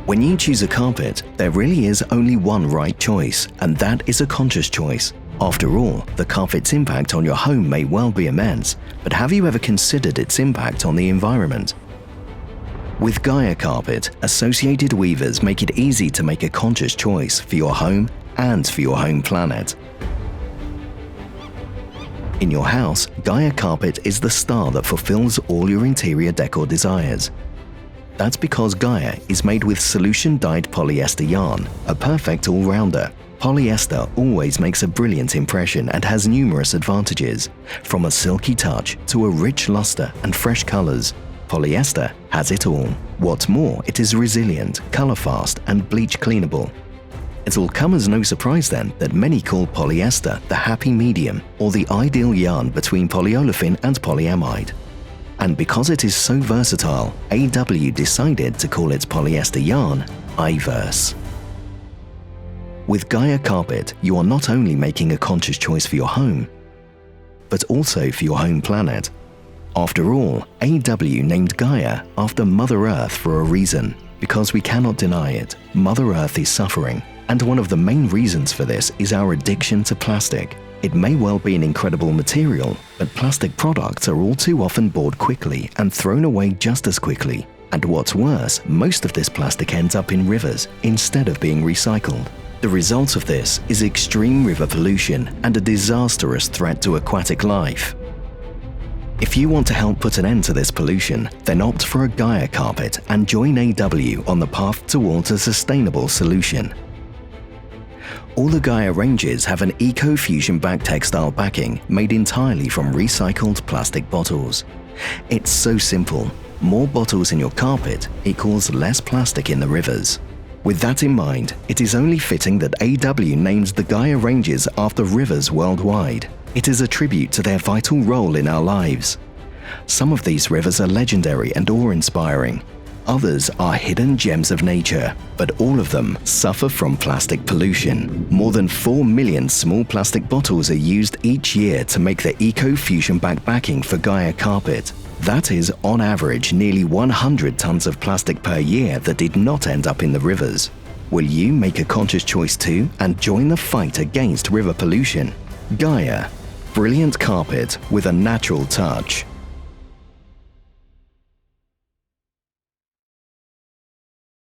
When you choose a carpet, there really is only one right choice, and that is a conscious choice. After all, the carpet's impact on your home may well be immense, but have you ever considered its impact on the environment? With Gaia Carpet, associated weavers make it easy to make a conscious choice for your home and for your home planet. In your house, Gaia Carpet is the star that fulfills all your interior decor desires. That's because Gaia is made with solution-dyed polyester yarn, a perfect all-rounder. Polyester always makes a brilliant impression and has numerous advantages, from a silky touch to a rich lustre and fresh colors. Polyester has it all. What's more, it is resilient, color-fast, and bleach cleanable. It'll come as no surprise then that many call polyester the happy medium or the ideal yarn between polyolefin and polyamide. And because it is so versatile, AW decided to call its polyester yarn iVerse. With Gaia Carpet, you are not only making a conscious choice for your home, but also for your home planet. After all, AW named Gaia after Mother Earth for a reason, because we cannot deny it, Mother Earth is suffering, and one of the main reasons for this is our addiction to plastic. It may well be an incredible material, but plastic products are all too often bought quickly and thrown away just as quickly. And what's worse, most of this plastic ends up in rivers instead of being recycled. The result of this is extreme river pollution and a disastrous threat to aquatic life. If you want to help put an end to this pollution, then opt for a Gaia Carpet and join AW on the path towards a sustainable solution. All the Gaia ranges have an ECO FusionBac textile backing made entirely from recycled plastic bottles. It's so simple. More bottles in your carpet equals less plastic in the rivers. With that in mind, it is only fitting that AW names the Gaia ranges after rivers worldwide. It is a tribute to their vital role in our lives. Some of these rivers are legendary and awe-inspiring. Others are hidden gems of nature, but all of them suffer from plastic pollution. More than 4 million small plastic bottles are used each year to make the ECO FusionBac backing for Gaia Carpet. That is, on average, nearly 100 tons of plastic per year that did not end up in the rivers. Will you make a conscious choice too and join the fight against river pollution? Gaia, brilliant carpet with a natural touch.